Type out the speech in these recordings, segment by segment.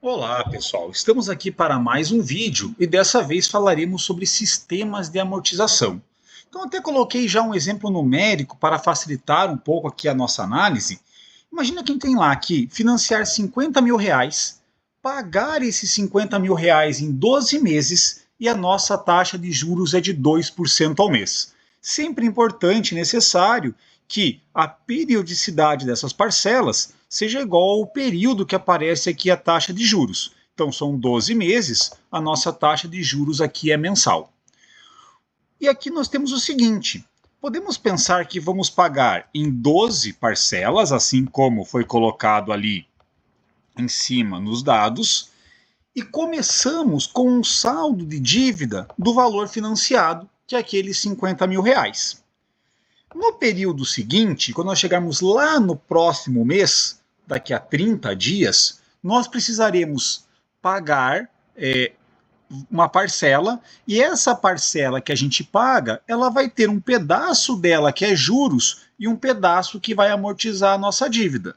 Olá, pessoal. Estamos aqui para mais um vídeo e dessa vez falaremos sobre sistemas de amortização. Então, até coloquei já um exemplo numérico para facilitar um pouco aqui a nossa análise. Imagina quem tem lá que financiar 50 mil reais, pagar esses 50 mil reais em 12 meses e a nossa taxa de juros é de 2% ao mês. Sempre importante e necessário que a periodicidade dessas parcelas seja igual ao período que aparece aqui a taxa de juros. Então, são 12 meses, a nossa taxa de juros aqui é mensal. E aqui nós temos o seguinte: podemos pensar que vamos pagar em 12 parcelas, assim como foi colocado ali em cima nos dados, e começamos com um saldo de dívida do valor financiado, que é aqueles 50 mil reais. No período seguinte, quando nós chegarmos lá no próximo mês, daqui a 30 dias, nós precisaremos pagar uma parcela, e essa parcela que a gente paga, ela vai ter um pedaço dela que é juros e um pedaço que vai amortizar a nossa dívida.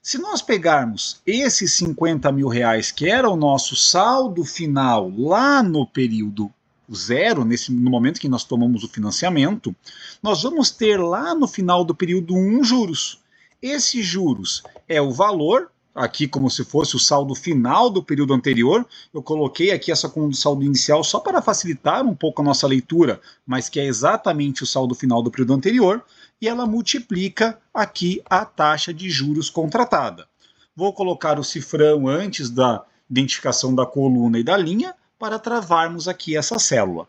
Se nós pegarmos esses 50 mil reais, que era o nosso saldo final lá no período zero, no momento que nós tomamos o financiamento, nós vamos ter lá no final do período 1 juros. Esse juros é o valor, aqui como se fosse o saldo final do período anterior. Eu coloquei aqui essa com o saldo inicial só para facilitar um pouco a nossa leitura, mas que é exatamente o saldo final do período anterior, e ela multiplica aqui a taxa de juros contratada. Vou colocar o cifrão antes da identificação da coluna e da linha para travarmos aqui essa célula.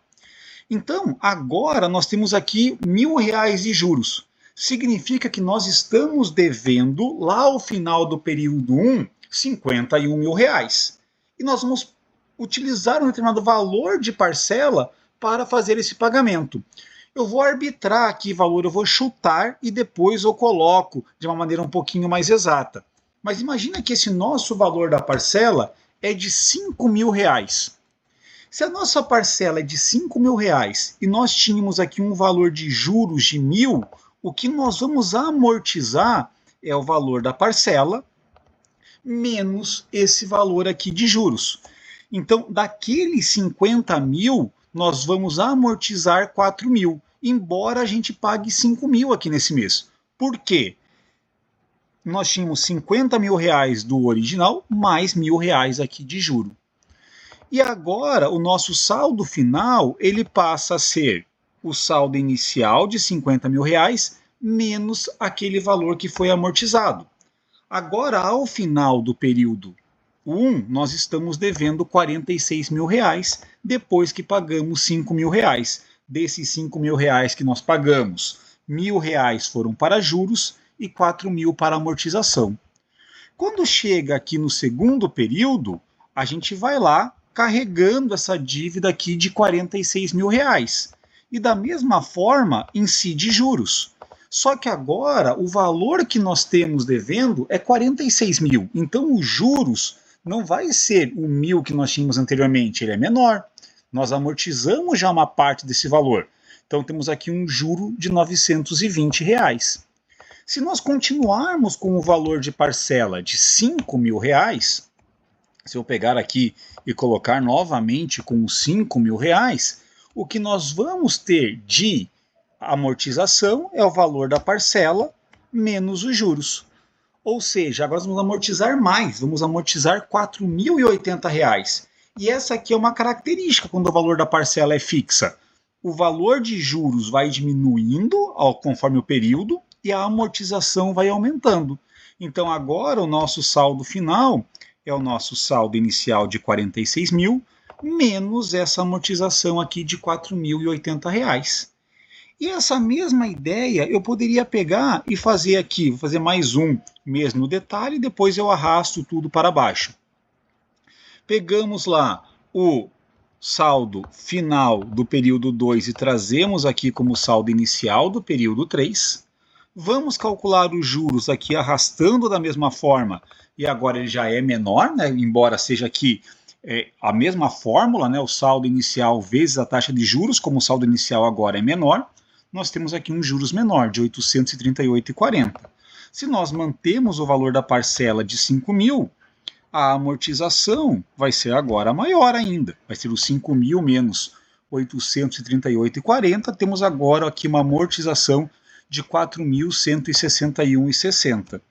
Então, agora nós temos aqui R$ 1.000 de juros. Significa que nós estamos devendo, lá ao final do período 1, 51 mil reais. E nós vamos utilizar um determinado valor de parcela para fazer esse pagamento. Eu vou arbitrar aqui valor, eu vou chutar e depois eu coloco de uma maneira um pouquinho mais exata. Mas imagina que esse nosso valor da parcela é de 5 mil reais. Se a nossa parcela é de 5 mil reais e nós tínhamos aqui um valor de juros de 1.000, o que nós vamos amortizar é o valor da parcela menos esse valor aqui de juros. Então, daqueles 50 mil, nós vamos amortizar 4 mil, embora a gente pague 5 mil aqui nesse mês. Por quê? Nós tínhamos 50 mil reais do original, mais R$ 1.000 aqui de juro. E agora, o nosso saldo final, ele passa a ser o saldo inicial de 50 mil reais, menos aquele valor que foi amortizado. Agora, ao final do período 1, nós estamos devendo 46 mil reais, depois que pagamos 5 mil reais. Desses 5 mil reais que nós pagamos, R$ 1.000 foram para juros e 4 mil para amortização. Quando chega aqui no segundo período, a gente vai lá carregando essa dívida aqui de 46 mil reais. E da mesma forma incide juros. Só que agora o valor que nós temos devendo é 46 mil. Então os juros não vai ser o 1.000 que nós tínhamos anteriormente, ele é menor. Nós amortizamos já uma parte desse valor. Então temos aqui um juro de R$ 920 reais. Se nós continuarmos com o valor de parcela de 5 mil reais, se eu pegar aqui e colocar novamente com os 5 mil reais, o que nós vamos ter de amortização é o valor da parcela menos os juros. Ou seja, agora nós vamos amortizar mais, vamos amortizar R$ 4.080. E essa aqui é uma característica quando o valor da parcela é fixa. O valor de juros vai diminuindo conforme o período e a amortização vai aumentando. Então agora o nosso saldo final é o nosso saldo inicial de 46 mil, menos essa amortização aqui de R$ 4.080. E essa mesma ideia eu poderia pegar e fazer aqui, vou fazer mais um mês no detalhe, depois eu arrasto tudo para baixo. Pegamos lá o saldo final do período 2 e trazemos aqui como saldo inicial do período 3. Vamos calcular os juros aqui arrastando da mesma forma, e agora ele já é menor, né? Embora seja aqui a mesma fórmula, né? O saldo inicial vezes a taxa de juros, como o saldo inicial agora é menor, nós temos aqui um juros menor, de R$ 838,40. Se nós mantemos o valor da parcela de 5 mil, a amortização vai ser agora maior ainda. Vai ser os 5.000 menos 838,40. Temos agora aqui uma amortização de 4.161,60.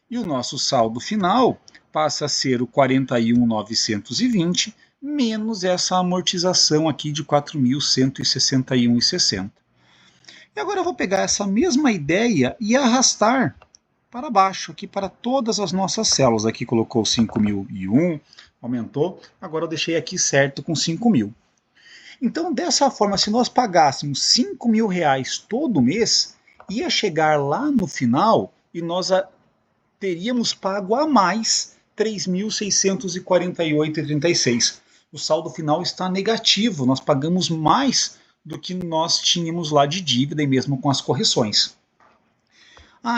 E o nosso saldo final passa a ser o 41.920 menos essa amortização aqui de 4.161,60. E agora eu vou pegar essa mesma ideia e arrastar para baixo, aqui para todas as nossas células. Aqui colocou 5.001, aumentou, agora eu deixei aqui certo com 5.000. Então, dessa forma, se nós pagássemos R$5.000 todo mês, ia chegar lá no final e nós teríamos pago a mais R$3.648,36. O saldo final está negativo, nós pagamos mais do que nós tínhamos lá de dívida e mesmo com as correções.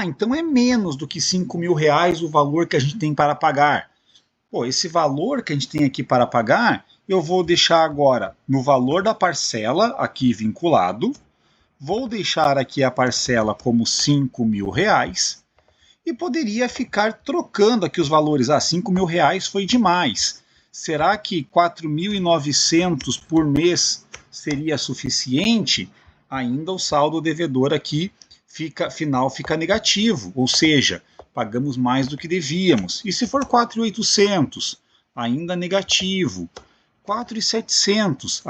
Então é menos do que R$5.000 o valor que a gente tem para pagar. Esse valor que a gente tem aqui para pagar, eu vou deixar agora no valor da parcela, aqui vinculado. Vou deixar aqui a parcela como R$5.000 e poderia ficar trocando aqui os valores. R$5.000 foi demais. Será que 4.900 por mês seria suficiente? Ainda o saldo devedor aqui final fica negativo, ou seja, pagamos mais do que devíamos. E se for 4.800, ainda negativo. 4.700,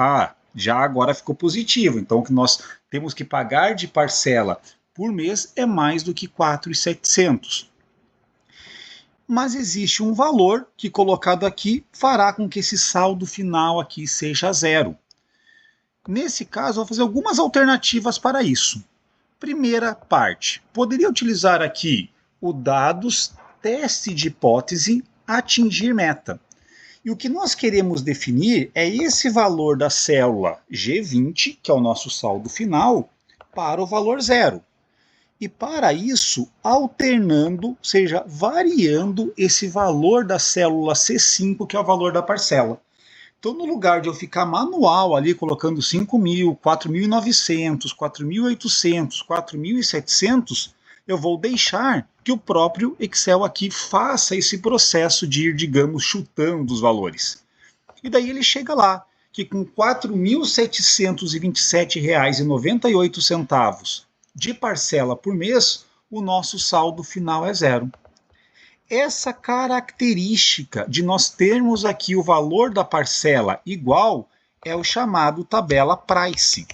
já agora ficou positivo. Então o que nós temos que pagar de parcela por mês é mais do que 4.700. Mas existe um valor que colocado aqui fará com que esse saldo final aqui seja zero. Nesse caso, eu vou fazer algumas alternativas para isso. Primeira parte, poderia utilizar aqui o dados teste de hipótese atingir meta. E o que nós queremos definir é esse valor da célula G20, que é o nosso saldo final, para o valor zero. E para isso, alternando, ou seja, variando esse valor da célula C5, que é o valor da parcela. Então, no lugar de eu ficar manual ali, colocando 5.000, 4.900, 4.800, 4.700, eu vou deixar que o próprio Excel aqui faça esse processo de ir, digamos, chutando os valores. E daí ele chega lá, que com R$ 4.727,98 de parcela por mês, o nosso saldo final é zero. Essa característica de nós termos aqui o valor da parcela igual é o chamado tabela Price.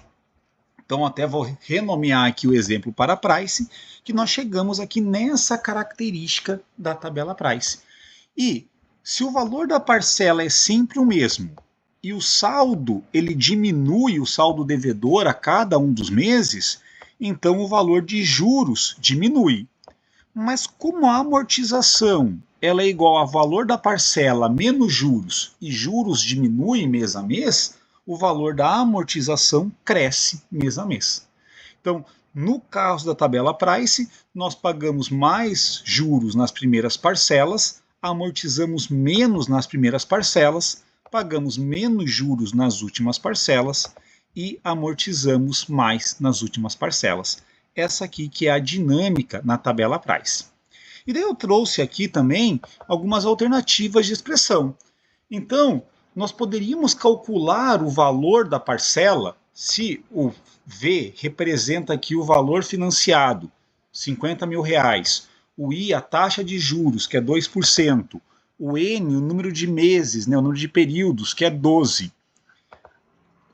Então até vou renomear aqui o exemplo para Price, que nós chegamos aqui nessa característica da tabela Price. E se o valor da parcela é sempre o mesmo e o saldo ele diminui, o saldo devedor a cada um dos meses, então o valor de juros diminui. Mas como a amortização ela é igual ao valor da parcela menos juros e juros diminui mês a mês, o valor da amortização cresce mês a mês. Então, no caso da tabela Price, nós pagamos mais juros nas primeiras parcelas, amortizamos menos nas primeiras parcelas, pagamos menos juros nas últimas parcelas e amortizamos mais nas últimas parcelas. Essa aqui que é a dinâmica na tabela Price. E daí eu trouxe aqui também algumas alternativas de expressão. Então, nós poderíamos calcular o valor da parcela se o V representa aqui o valor financiado, R$50.000, o I, a taxa de juros, que é 2%, o N, o número de meses, o número de períodos, que é 12.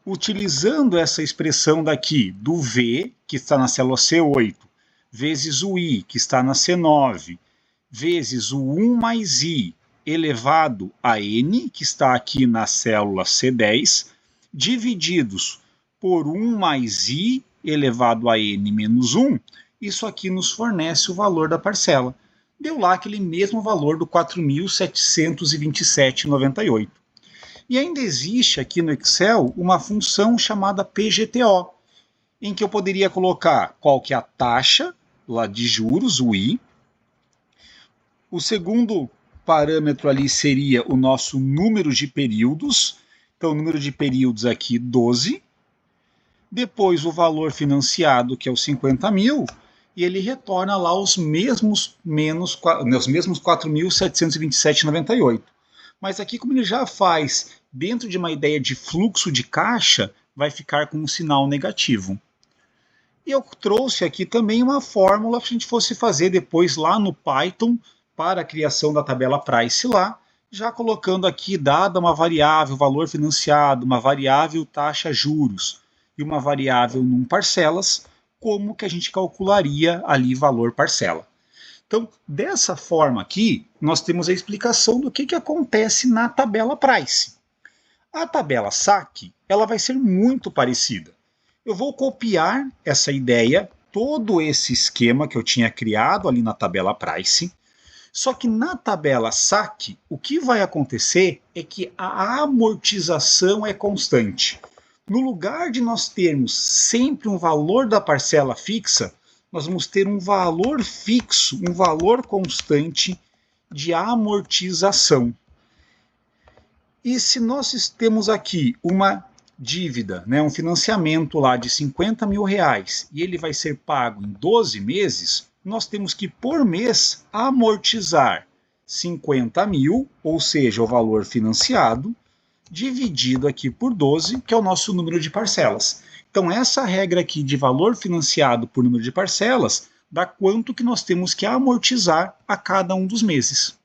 Utilizando essa expressão daqui do V, que está na célula C8, vezes o I, que está na C9, vezes o 1 mais I elevado a N, que está aqui na célula C10, divididos por 1 mais I elevado a N menos 1, isso aqui nos fornece o valor da parcela. Deu lá aquele mesmo valor do 4.727,98. E ainda existe aqui no Excel uma função chamada PGTO, em que eu poderia colocar qual que é a taxa lá de juros, o I. O segundo parâmetro ali seria o nosso número de períodos. Então, o número de períodos aqui, 12. Depois, o valor financiado, que é os 50.000, e ele retorna lá os mesmos 4.727,98. Mas aqui, como ele já faz dentro de uma ideia de fluxo de caixa, vai ficar com um sinal negativo. E eu trouxe aqui também uma fórmula para a gente fosse fazer depois lá no Python para a criação da tabela price lá, já colocando aqui dada uma variável valor financiado, uma variável taxa juros e uma variável num parcelas, como que a gente calcularia ali valor parcela. Então, dessa forma aqui, nós temos a explicação do que acontece na tabela price. A tabela saque, ela vai ser muito parecida. Eu vou copiar essa ideia, todo esse esquema que eu tinha criado ali na tabela price, só que na tabela saque, o que vai acontecer é que a amortização é constante. No lugar de nós termos sempre um valor da parcela fixa, nós vamos ter um valor fixo, um valor constante de amortização. E se nós temos aqui uma dívida, um financiamento lá de 50 mil reais e ele vai ser pago em 12 meses, nós temos que por mês amortizar 50 mil, ou seja, o valor financiado, dividido aqui por 12, que é o nosso número de parcelas. Então essa regra aqui de valor financiado por número de parcelas dá quanto que nós temos que amortizar a cada um dos meses.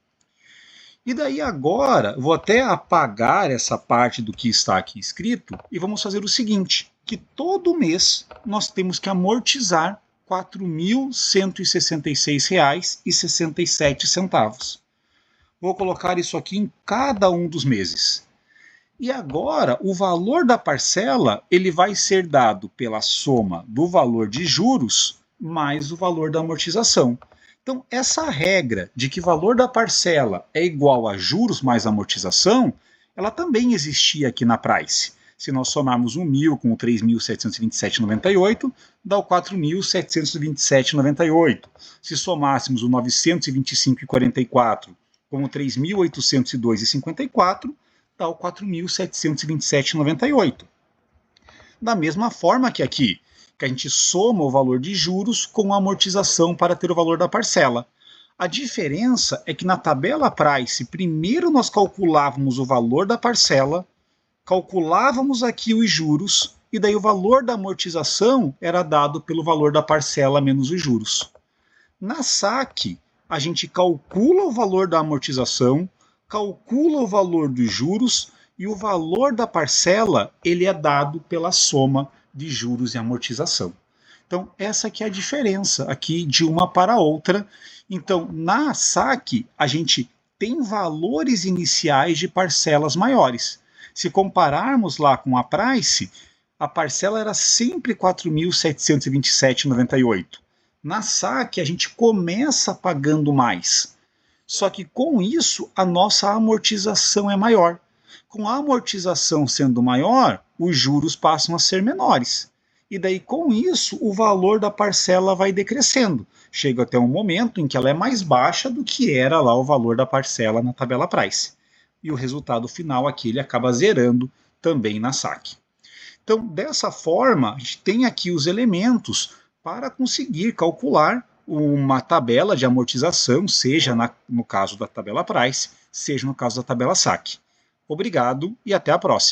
E daí agora, vou até apagar essa parte do que está aqui escrito e vamos fazer o seguinte, que todo mês nós temos que amortizar R$ 4.166,67. Vou colocar isso aqui em cada um dos meses. E agora, o valor da parcela ele vai ser dado pela soma do valor de juros mais o valor da amortização. Então, essa regra de que o valor da parcela é igual a juros mais amortização, ela também existia aqui na price. Se nós somarmos 1.000 com o 3.727,98, dá o 4.727,98. Se somássemos o 925,44 com o 3.802,54, dá o 4.727,98. Da mesma forma que aqui, que a gente soma o valor de juros com a amortização para ter o valor da parcela. A diferença é que na tabela price, primeiro nós calculávamos o valor da parcela, calculávamos aqui os juros, e daí o valor da amortização era dado pelo valor da parcela menos os juros. Na saque, a gente calcula o valor da amortização, calcula o valor dos juros, e o valor da parcela ele é dado pela soma de juros e amortização. Então, essa aqui é a diferença aqui de uma para a outra. Então, na saque, a gente tem valores iniciais de parcelas maiores. Se compararmos lá com a price, a parcela era sempre R$ 4.727,98. Na saque, a gente começa pagando mais. Só que com isso, a nossa amortização é maior. Com a amortização sendo maior, os juros passam a ser menores. E daí, com isso, o valor da parcela vai decrescendo. Chega até um momento em que ela é mais baixa do que era lá o valor da parcela na tabela price. E o resultado final aqui ele acaba zerando também na saque. Então, dessa forma, a gente tem aqui os elementos para conseguir calcular uma tabela de amortização, seja no caso da tabela price, seja no caso da tabela saque. Obrigado e até a próxima.